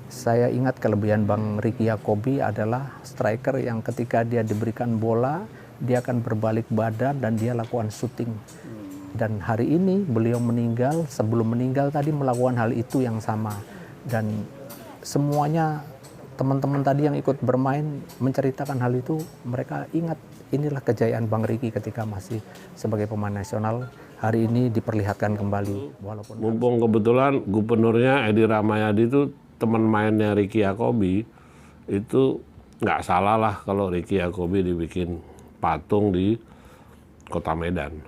Saya ingat kelebihan Bang Ricky Yakobi adalah striker yang ketika dia diberikan bola, dia akan berbalik badan dan dia lakukan syuting. Dan hari ini beliau meninggal, sebelum meninggal tadi melakukan hal itu yang sama. Dan semuanya teman-teman tadi yang ikut bermain menceritakan hal itu, mereka ingat inilah kejayaan Bang Ricky ketika masih sebagai pemain nasional. Hari ini diperlihatkan kembali. Mumpung kebetulan gubernurnya Edi Rahmayadi itu teman mainnya Ricky Yakobi, itu nggak salah lah kalau Ricky Yakobi dibikin patung di Kota Medan.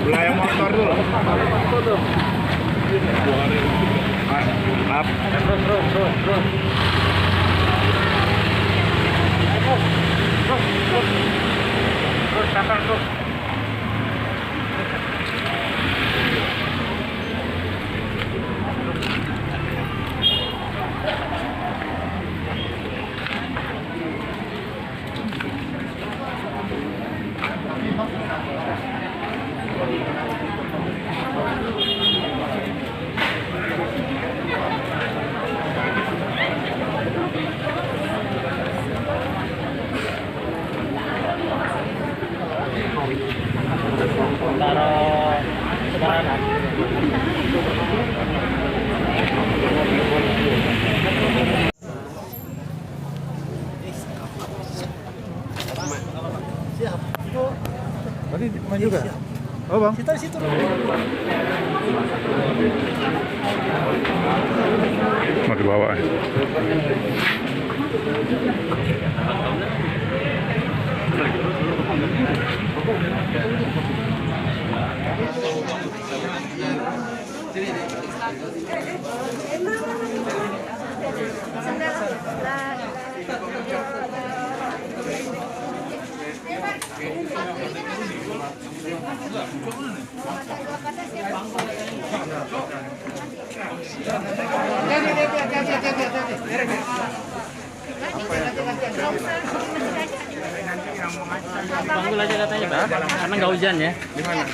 Belayang motor dulu. Up. Terus sampai terus. Tadi main juga? Oh bang? Situ. Mau dibawa ya? Panggul aja katanya Pak, karena nggak hujan ya. Di mana?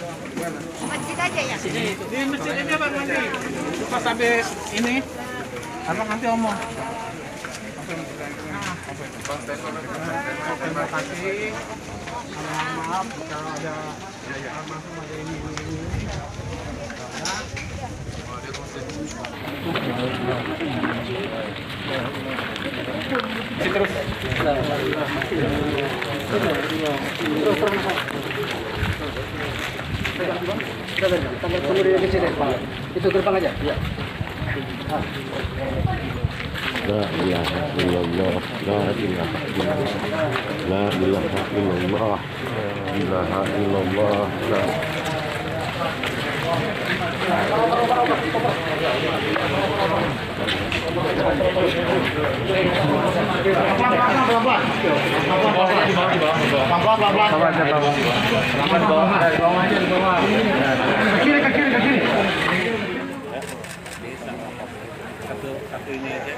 Masjid aja ya? Di masjid ini Bang nanti. Pas habis ini, abang nanti omong. Terima kasih. Maaf kalau ada almarhum ada ini. Terus. Itu gerbang aja. Iya. La ilaha illallah, la ilaha illallah, la ilaha illallah, la ilaha illallah, la Satu ini aja.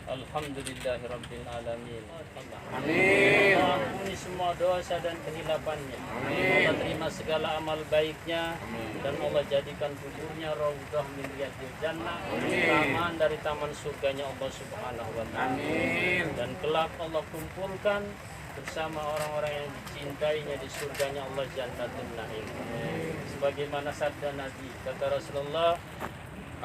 Alhamdulillahirabbil alamin. Amin. Ampuni semua dosa dan kehilafannya. Allah terima segala amal baiknya. Dan Allah jadikan kuburnya raudhah min riyadil jannah, taman dari taman surganya Allah Subhanahu wa taala. Amin. Dan kelak Allah kumpulkan bersama orang-orang yang dicintainya di surganya Allah Jannatul Naim. Sebagaimana sabda Nabi, kata Rasulullah,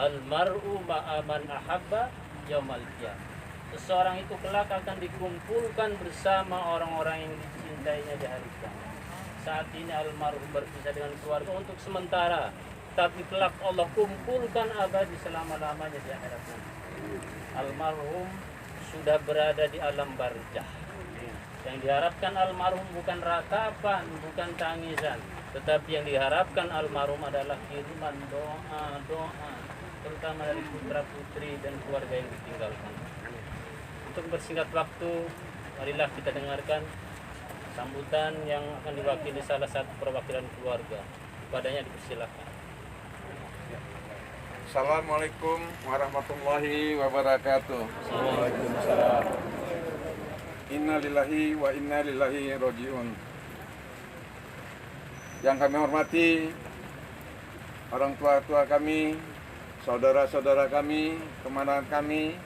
al-mar'u ma'aman ahabba yaumal qiyamah. Seseorang itu kelak akan dikumpulkan bersama orang-orang yang dicintainya di hari kiamat. Saat ini almarhum berpisah dengan keluarga untuk sementara, tapi kelak Allah kumpulkan abadi selama-lamanya di akhirat nanti. Almarhum sudah berada di alam barzah. Yang diharapkan almarhum bukan ratapan, bukan tangisan, tetapi yang diharapkan almarhum adalah kiriman doa-doa, terutama dari putra-putri dan keluarga yang ditinggalkan. Untuk bersingkat waktu, marilah kita dengarkan sambutan yang akan diwakili salah satu perwakilan keluarga. Padanya dipersilakan. Assalamualaikum warahmatullahi wabarakatuh. Waalaikumsalam. Innalillahi wa inna ilaihi rajiun. Yang kami hormati orang tua kami, saudara-saudara kami, kemanaan kami,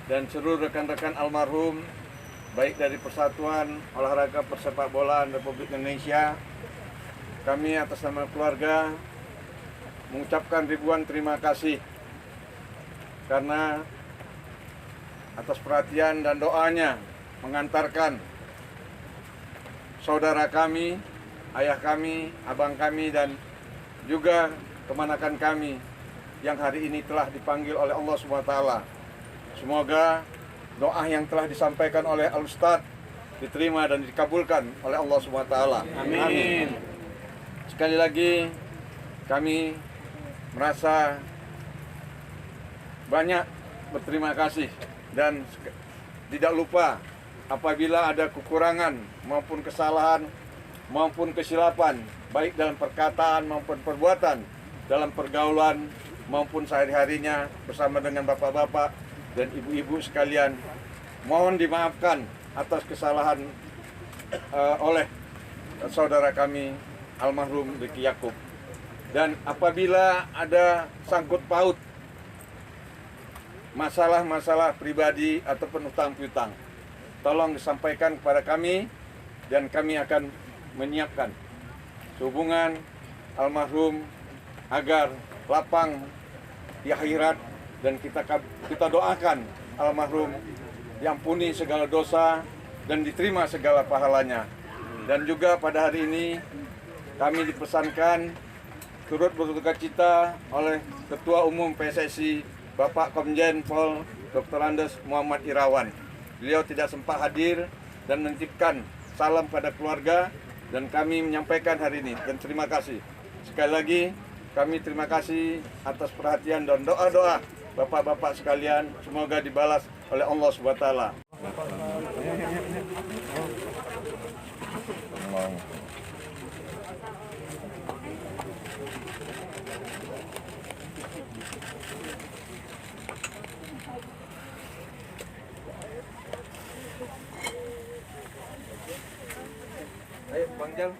dan seluruh rekan-rekan almarhum, baik dari Persatuan Olahraga Persepak Bolaan Republik Indonesia. Kami atas nama keluarga mengucapkan ribuan terima kasih karena atas perhatian dan doanya mengantarkan saudara kami, ayah kami, abang kami, dan juga kemanakan kami yang hari ini telah dipanggil oleh Allah SWT. Semoga doa yang telah disampaikan oleh Al-Ustadz diterima dan dikabulkan oleh Allah SWT. Amin. Sekali lagi kami merasa banyak berterima kasih dan tidak lupa apabila ada kekurangan maupun kesalahan maupun kesilapan baik dalam perkataan maupun perbuatan, dalam pergaulan maupun sehari-harinya bersama dengan bapak-bapak dan ibu-ibu sekalian, mohon dimaafkan atas kesalahan oleh saudara kami almarhum Ricky Yaakob. Dan apabila ada sangkut paut masalah-masalah pribadi ataupun utang-piutang, tolong disampaikan kepada kami dan kami akan menyiapkan hubungan almarhum agar lapang di akhirat, dan kita doakan almarhum diampuni segala dosa dan diterima segala pahalanya. Dan juga pada hari ini kami dipesankan turut berduka cita oleh Ketua Umum PSSI Bapak Komjen Pol Dr. Andes Muhammad Irawan. Beliau tidak sempat hadir dan menitipkan salam pada keluarga, dan kami menyampaikan hari ini dan terima kasih. Sekali lagi kami terima kasih atas perhatian dan doa-doa bapak-bapak sekalian, semoga dibalas oleh Allah SWT. Ayo Bang Jal.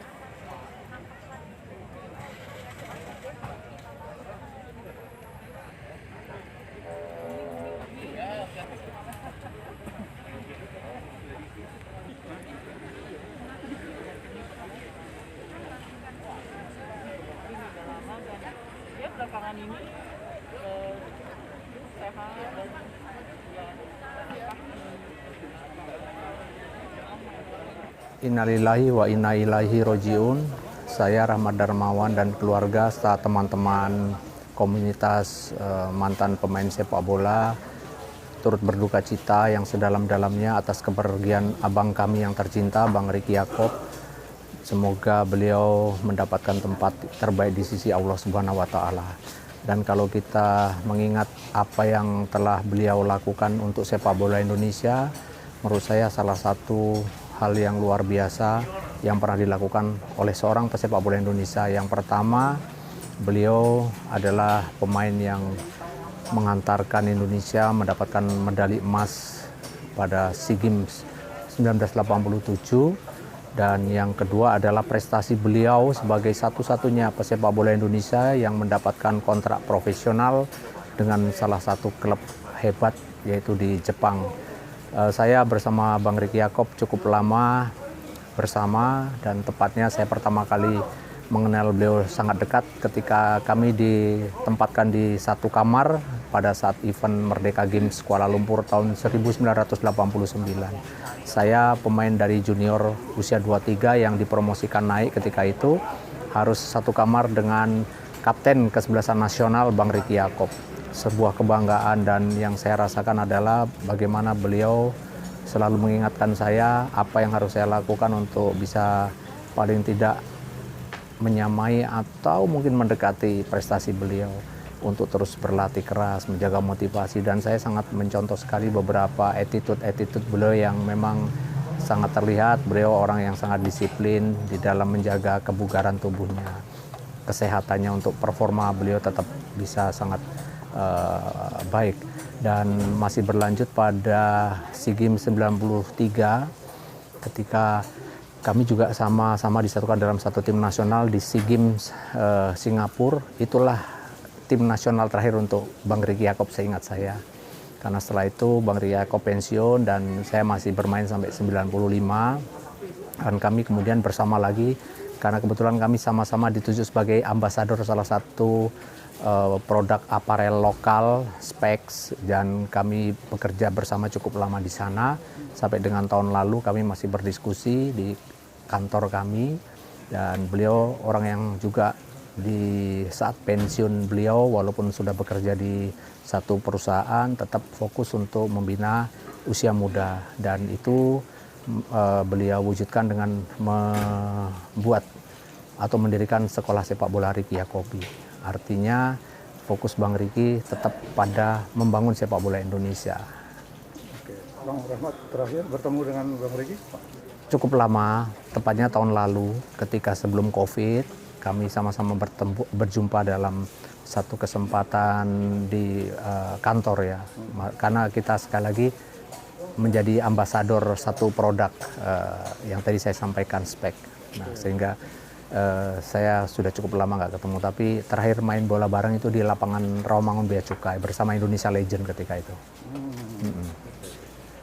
Dia belakangan ini sehat dan Innalillahi wa inna ilaihi rojiun. Saya Rahmat Darmawan dan keluarga serta teman-teman komunitas mantan pemain sepak bola turut berduka cita yang sedalam-dalamnya atas kepergian abang kami yang tercinta, Bang Ricky Yaakob. Semoga beliau mendapatkan tempat terbaik di sisi Allah Subhanahu wa Ta'ala. Dan kalau kita mengingat apa yang telah beliau lakukan untuk sepak bola Indonesia, menurut saya salah satu hal yang luar biasa yang pernah dilakukan oleh seorang pesepak bola Indonesia. Yang pertama, beliau adalah pemain yang mengantarkan Indonesia mendapatkan medali emas pada SEA Games 1987. Dan yang kedua adalah prestasi beliau sebagai satu-satunya pesepak bola Indonesia yang mendapatkan kontrak profesional dengan salah satu klub hebat, yaitu di Jepang. Saya bersama Bang Ricky Yaakob cukup lama bersama, dan tepatnya saya pertama kali mengenal beliau sangat dekat ketika kami ditempatkan di satu kamar pada saat event Merdeka Games Kuala Lumpur tahun 1989. Saya pemain dari junior usia 23 yang dipromosikan naik ketika itu, harus satu kamar dengan Kapten Kesebelasan Nasional Bang Ricky Yaakob. Sebuah kebanggaan, dan yang saya rasakan adalah bagaimana beliau selalu mengingatkan saya apa yang harus saya lakukan untuk bisa paling tidak menyamai atau mungkin mendekati prestasi beliau, untuk terus berlatih keras, menjaga motivasi. Dan saya sangat mencontoh sekali beberapa attitude beliau yang memang sangat terlihat. Beliau orang yang sangat disiplin di dalam menjaga kebugaran tubuhnya, kesehatannya, untuk performa beliau tetap bisa sangat baik. Dan masih berlanjut pada SEA Games 93 ketika kami juga sama-sama disatukan dalam satu tim nasional di SEA Games Singapura. Itulah tim nasional terakhir untuk Bang Ricky Yaakob seingat saya. Karena setelah itu Bang Ricky Yaakob pensiun dan saya masih bermain sampai 95. Dan kami kemudian bersama lagi karena kebetulan kami sama-sama dituju sebagai ambasador salah satu produk aparel lokal, Specs, dan kami bekerja bersama cukup lama di sana. Sampai dengan tahun lalu kami masih berdiskusi di kantor kami, dan beliau orang yang juga di saat pensiun beliau, walaupun sudah bekerja di satu perusahaan, tetap fokus untuk membina usia muda, dan itu beliau wujudkan dengan membuat atau mendirikan sekolah sepak bola Ricky Yaakobi. Artinya fokus Bang Ricky tetap pada membangun sepak bola Indonesia. Oke, Bang Rahmat terakhir bertemu dengan Bang Ricky? Cukup lama, tepatnya tahun lalu ketika sebelum COVID, kami sama-sama berjumpa dalam satu kesempatan di kantor ya. Karena kita sekali lagi menjadi ambasador satu produk yang tadi saya sampaikan, Spek. Nah, sehingga saya sudah cukup lama nggak ketemu, tapi terakhir main bola bareng itu di lapangan Rawamangun Bea Cukai bersama Indonesia Legend ketika itu.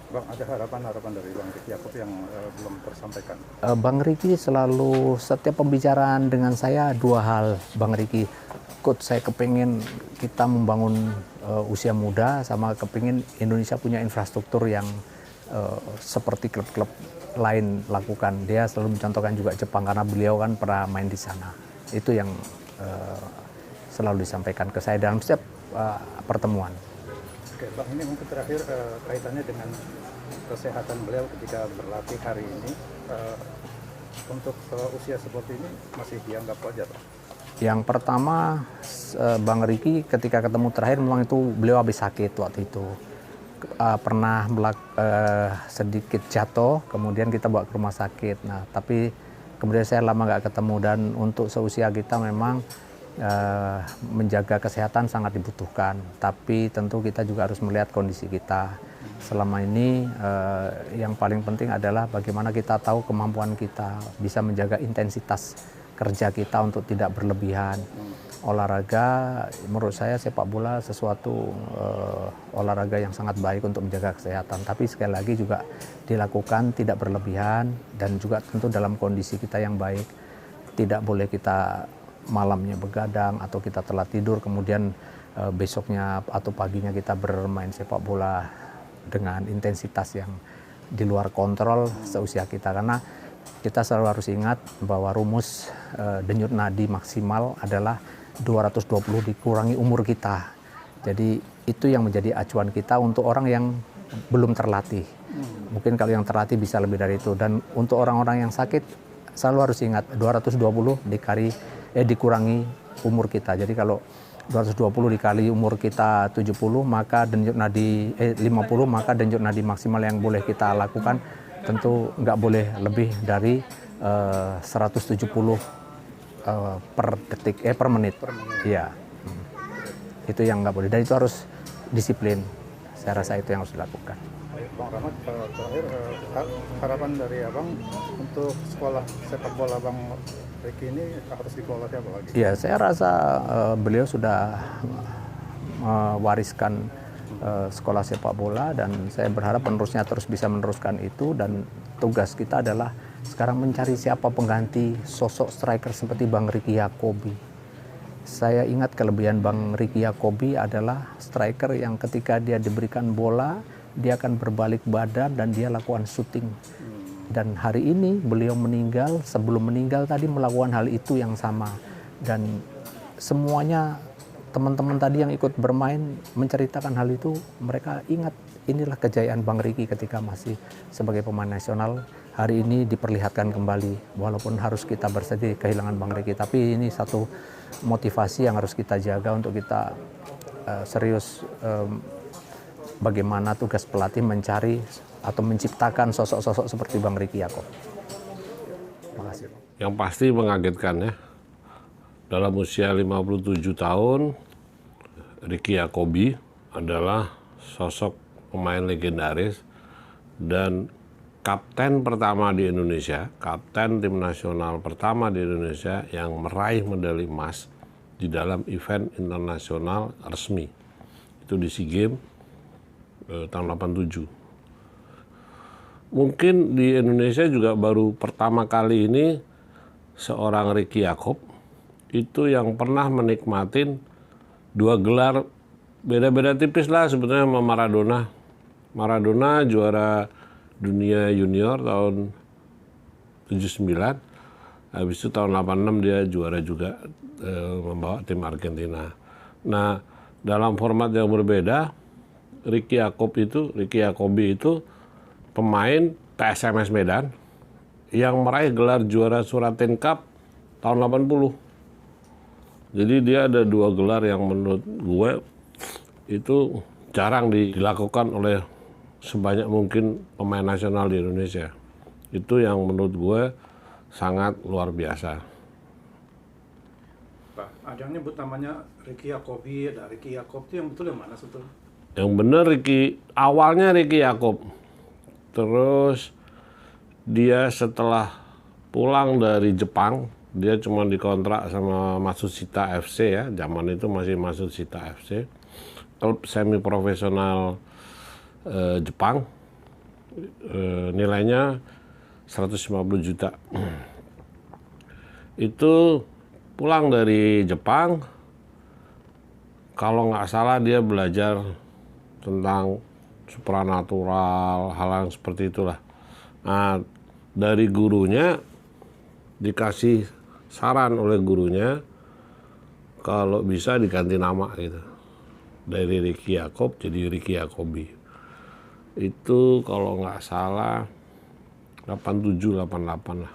Bang, ada harapan dari Bang Ricky Yaakob yang belum tersampaikan? Bang Ricky selalu, setiap pembicaraan dengan saya dua hal, Bang Ricky. Coach, saya kepingin kita membangun usia muda, sama kepingin Indonesia punya infrastruktur yang seperti klub-klub lain lakukan. Dia selalu mencontohkan juga Jepang karena beliau kan pernah main di sana. Itu yang selalu disampaikan ke saya dalam setiap pertemuan. Oke, Bang, ini mungkin terakhir kaitannya dengan kesehatan beliau ketika berlatih hari ini. Untuk usia seperti ini masih dianggap wajar, Bang? Yang pertama, Bang Ricky ketika ketemu terakhir memang itu beliau habis sakit waktu itu. Pernah sedikit jatuh, kemudian kita bawa ke rumah sakit. Nah, tapi kemudian saya lama nggak ketemu, dan untuk seusia kita memang menjaga kesehatan sangat dibutuhkan. Tapi tentu kita juga harus melihat kondisi kita. Selama ini yang paling penting adalah bagaimana kita tahu kemampuan kita, bisa menjaga intensitas kerja kita untuk tidak berlebihan. Olahraga, menurut saya sepak bola sesuatu olahraga yang sangat baik untuk menjaga kesehatan. Tapi sekali lagi juga dilakukan tidak berlebihan, dan juga tentu dalam kondisi kita yang baik. Tidak boleh kita malamnya begadang atau kita telat tidur, kemudian besoknya atau paginya kita bermain sepak bola dengan intensitas yang di luar kontrol seusia kita. Karena kita selalu harus ingat bahwa rumus denyut nadi maksimal adalah 220 dikurangi umur kita. Jadi itu yang menjadi acuan kita untuk orang yang belum terlatih. Mungkin kalau yang terlatih bisa lebih dari itu. Dan untuk orang-orang yang sakit selalu harus ingat 220 dikurangi umur kita. Jadi kalau 220 dikali umur kita 70, maka denyut nadi 50, maka denyut nadi maksimal yang boleh kita lakukan tentu nggak boleh lebih dari 170 per detik, per menit. Iya. Itu yang nggak boleh, dan itu harus disiplin. Saya rasa itu yang harus dilakukan. Bang Rahmat, terakhir harapan dari Abang untuk sekolah sepak bola Bang Ricky ini harus dikelola siapa lagi? Iya, saya rasa beliau sudah mewariskan sekolah sepak bola, dan saya berharap penerusnya terus bisa meneruskan itu. Dan tugas kita adalah sekarang mencari siapa pengganti sosok striker seperti Bang Ricky Yaakobi. Saya ingat kelebihan Bang Ricky Yakobi adalah striker yang ketika dia diberikan bola, dia akan berbalik badan dan dia lakukan shooting. Dan hari ini beliau meninggal, sebelum meninggal tadi melakukan hal itu yang sama. Dan semuanya teman-teman tadi yang ikut bermain menceritakan hal itu, mereka ingat inilah kejayaan Bang Ricky ketika masih sebagai pemain nasional. Hari ini diperlihatkan kembali, walaupun harus kita bersedih kehilangan Bang Ricky, tapi ini satu motivasi yang harus kita jaga untuk kita serius bagaimana tugas pelatih mencari atau menciptakan sosok-sosok seperti Bang Ricky Yakob. Terima kasih. Yang pasti mengagetkan ya. Dalam usia 57 tahun, Ricky Yakobi adalah sosok pemain legendaris dan kapten pertama di Indonesia, kapten tim nasional pertama di Indonesia yang meraih medali emas di dalam event internasional resmi. Itu di SEA Games tahun 87. Mungkin di Indonesia juga baru pertama kali ini seorang Ricky Yakob itu yang pernah menikmatin 2 gelar, beda-beda tipis lah sebenarnya sama Maradona. Maradona juara dunia junior tahun 79, habis itu tahun 86 dia juara juga membawa tim Argentina. Nah, dalam format yang berbeda, Ricky Yakobi itu pemain PSMS Medan yang meraih gelar juara Suratin Cup tahun 80. Jadi dia ada 2 gelar yang menurut gue itu jarang dilakukan oleh sebanyak mungkin pemain nasional di Indonesia. Itu yang menurut gue sangat luar biasa. Pak, ada yang nyebut namanya Ricky Yakobi, ada Ricky Yakob itu yang betul yang mana sebetulnya? Yang benar awalnya Ricky Yakob. Terus dia setelah pulang dari Jepang, dia cuma dikontrak sama Matsushita FC ya, zaman itu masih Matsushita FC, klub semi profesional Jepang, nilainya 150 juta. Itu pulang dari Jepang, kalau nggak salah dia belajar tentang supranatural, hal yang seperti itulah. Nah, dari gurunya dikasih saran oleh gurunya kalau bisa diganti nama gitu, dari Ricky Yakob jadi Ricky Yakobi. Itu kalau nggak salah 87-88 lah,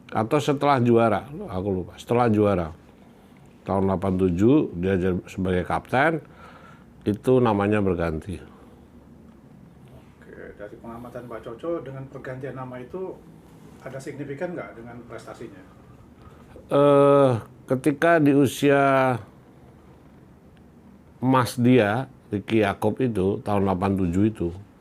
atau setelah juara, aku lupa, setelah juara tahun 87 dia sebagai kapten, itu namanya berganti. Oke, dari pengamatan Pak Coco, dengan pergantian nama itu ada signifikan nggak dengan prestasinya? Ketika di usia emas dia, Ricky Yakob itu tahun 87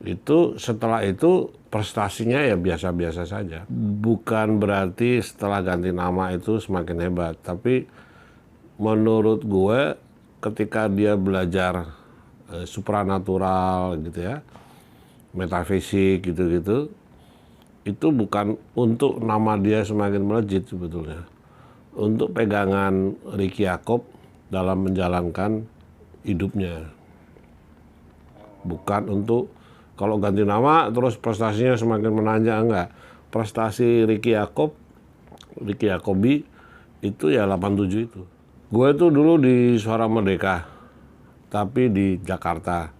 itu setelah itu prestasinya ya biasa-biasa saja. Bukan berarti setelah ganti nama itu semakin hebat, tapi menurut gue ketika dia belajar supranatural gitu ya, metafisik gitu-gitu, itu bukan untuk nama dia semakin melejit sebetulnya. Untuk pegangan Ricky Yakob dalam menjalankan hidupnya. Bukan untuk kalau ganti nama terus prestasinya semakin menanjak, enggak. Prestasi Ricky Yakobi itu ya 87 itu. Gue tuh dulu di Suara Merdeka, tapi di Jakarta.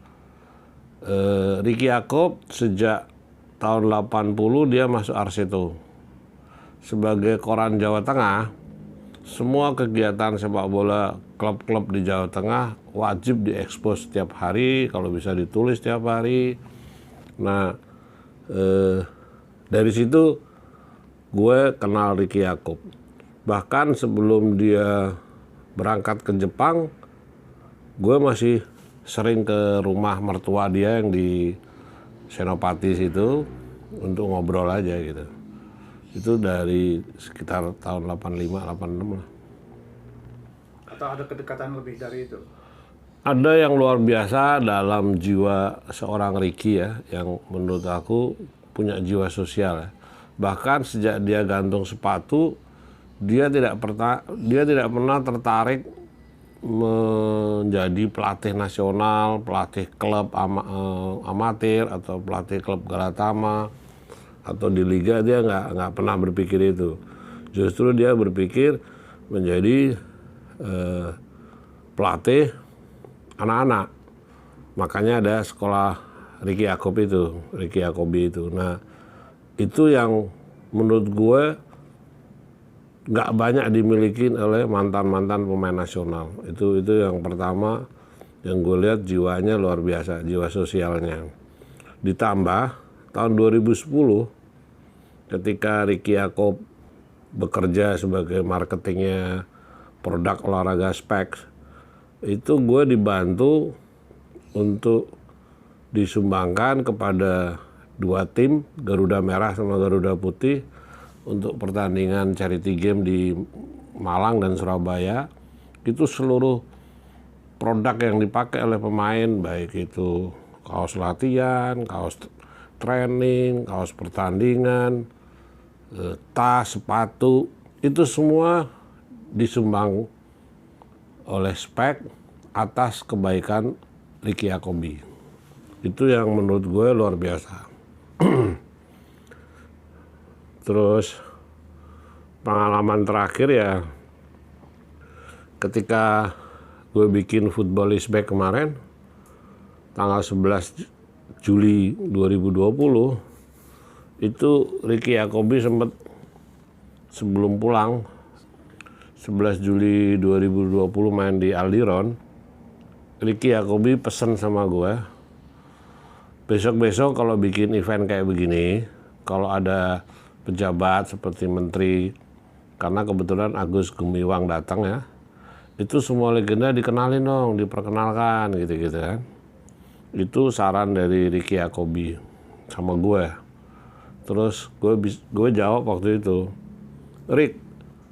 Ricky Yakob sejak tahun 80 dia masuk Arseto. Sebagai koran Jawa Tengah, semua kegiatan sepak bola klub-klub di Jawa Tengah wajib diekspos setiap hari, kalau bisa ditulis setiap hari. Nah, dari situ gue kenal Ricky Yakob. Bahkan sebelum dia berangkat ke Jepang, gue masih sering ke rumah mertua dia yang di Senopati situ untuk ngobrol aja gitu. Itu dari sekitar tahun 85-86 lah. Atau ada kedekatan lebih dari itu? Ada yang luar biasa dalam jiwa seorang Ricky ya, yang menurut aku punya jiwa sosial ya. Bahkan sejak dia gantung sepatu, dia tidak pernah tertarik menjadi pelatih nasional, pelatih klub amatir atau pelatih klub Galatama atau di liga. Dia nggak pernah berpikir itu. Justru dia berpikir menjadi pelatih anak-anak. Makanya ada sekolah Ricky Yacobi itu. Nah, itu yang menurut gue nggak banyak dimiliki oleh mantan-mantan pemain nasional. Itu yang pertama yang gue lihat, jiwanya luar biasa, jiwa sosialnya. Ditambah tahun 2010 ketika Ricky Yacob bekerja sebagai marketingnya produk olahraga Specs, itu gue dibantu untuk disumbangkan kepada 2 tim, Garuda Merah sama Garuda Putih, untuk pertandingan charity game di Malang dan Surabaya. Itu seluruh produk yang dipakai oleh pemain, baik itu kaos latihan, kaos training, kaos pertandingan, tas, sepatu, itu semua disumbang oleh Spek atas kebaikan Ricky Yacobi. Itu yang menurut gue luar biasa. Terus pengalaman terakhir ya ketika gue bikin Football is Back kemarin tanggal 11 Juli 2020, itu Ricky Yacobi sempat sebelum pulang 11 Juli 2020 main di Aldiron, Ricky Yacobi pesen sama gue, besok-besok kalau bikin event kayak begini, kalau ada pejabat seperti menteri, karena kebetulan Agus Gumiwang datang ya, itu semua legenda dikenalin dong, diperkenalkan gitu-gitu kan. Itu saran dari Ricky Yacobi sama gue. Terus gue jawab waktu itu, Rick,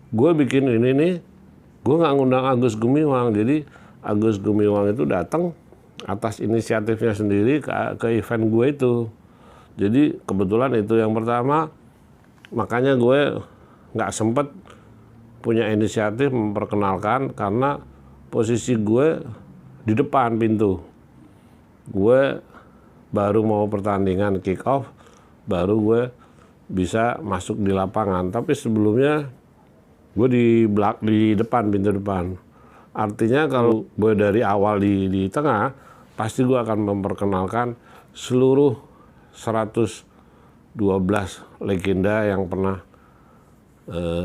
gue bikin ini nih, gue nggak ngundang Agus Gumiwang. Jadi Agus Gumiwang itu datang atas inisiatifnya sendiri ke event gue itu. Jadi kebetulan itu yang pertama. Makanya gue nggak sempet punya inisiatif memperkenalkan karena posisi gue di depan pintu. Gue baru mau pertandingan kick off, baru gue bisa masuk di lapangan. Tapi sebelumnya gue di depan, pintu depan. Artinya kalau gue dari awal di tengah, pasti gue akan memperkenalkan seluruh 112 legenda yang pernah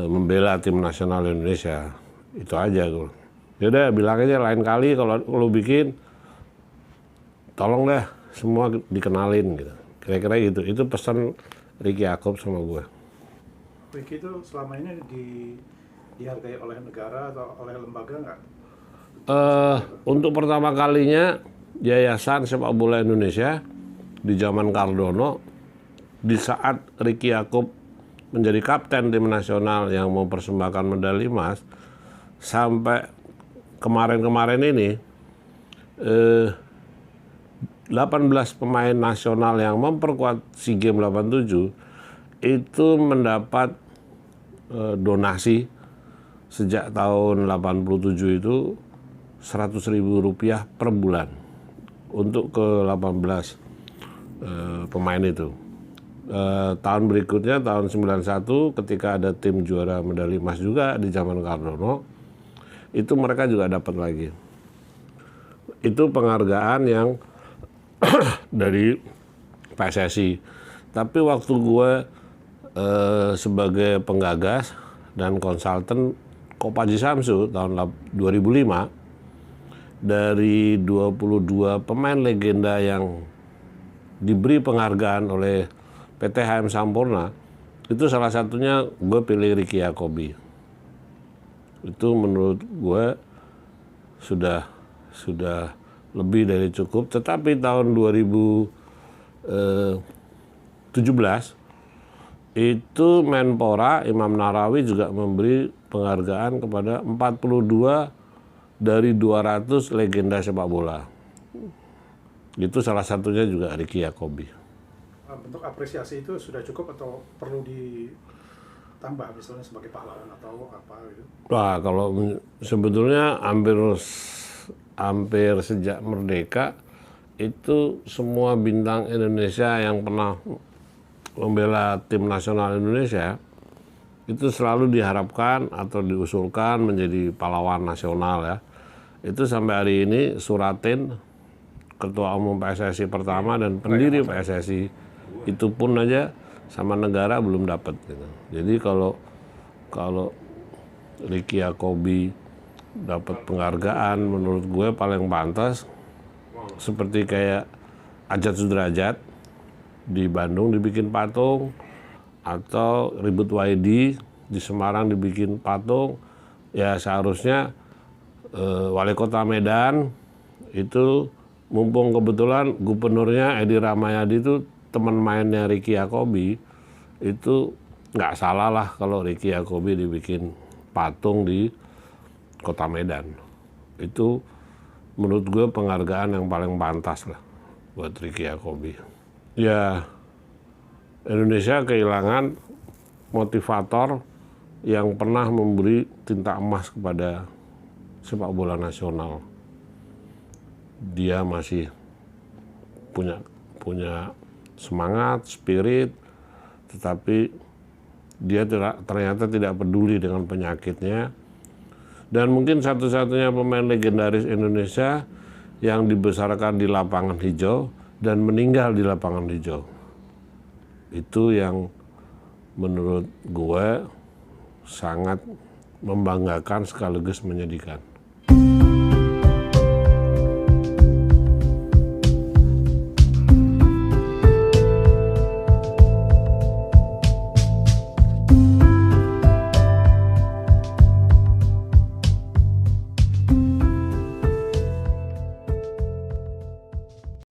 membela tim nasional Indonesia. Itu aja gue. Yaudah bilang aja lain kali kalau lu bikin, tolong deh semua dikenalin gitu. Kira-kira gitu. Itu pesan Ricky Yacob sama gue. Ricky itu selama ini dihargai oleh negara atau oleh lembaga nggak? Untuk pertama kalinya Yayasan Sepak Bola Indonesia di zaman Cardono, di saat Ricky Yacob menjadi kapten tim nasional yang mempersembahkan medali emas, sampai kemarin-kemarin ini 18 pemain nasional yang memperkuat SEA Games 87 itu mendapat donasi sejak tahun 87 itu Rp100.000 per bulan untuk ke 18 pemain itu. Tahun berikutnya tahun 91 ketika ada tim juara medali emas juga di zaman Cardono, itu mereka juga dapat lagi. Itu penghargaan yang dari PSSI. Tapi waktu gue sebagai penggagas dan konsultan Kopaji Samsu tahun 2005, dari 22 pemain legenda yang diberi penghargaan oleh PT HM Sampurna, itu salah satunya gue pilih Ricky Yacobi. Itu menurut gue sudah lebih dari cukup. Tetapi tahun 2017 itu Menpora Imam Nahrawi juga memberi penghargaan kepada 42 dari 200 legenda sepak bola. Itu salah satunya juga Ricky Yacobi. Bentuk apresiasi itu sudah cukup atau perlu tambah misalnya sebagai pahlawan atau apa gitu? Wah, kalau sebetulnya hampir sejak merdeka itu semua bintang Indonesia yang pernah membela tim nasional Indonesia itu selalu diharapkan atau diusulkan menjadi pahlawan nasional ya. Itu sampai hari ini Suratin, Ketua Umum PSSI pertama dan pendiri PSSI itu pun aja sama negara belum dapat gitu. Jadi kalau Ricky Yakobi dapat penghargaan menurut gue paling pantas seperti kayak Ajat Sudrajat di Bandung dibikin patung, atau Ribut Waidi di Semarang dibikin patung. Ya seharusnya Wali Kota Medan itu, mumpung kebetulan gubernurnya Edi Rahmayadi itu teman mainnya Ricky Yakobi, itu nggak salah lah kalau Ricky Yakobi dibikin patung di Kota Medan. Itu menurut gue penghargaan yang paling pantas lah buat Ricky Yakobi. Ya, Indonesia kehilangan motivator yang pernah memberi tinta emas kepada sepak bola nasional. Dia masih punya semangat, spirit, tetapi dia ternyata tidak peduli dengan penyakitnya. Dan mungkin satu-satunya pemain legendaris Indonesia yang dibesarkan di lapangan hijau dan meninggal di lapangan hijau. Itu yang menurut gue sangat membanggakan sekaligus menyedihkan.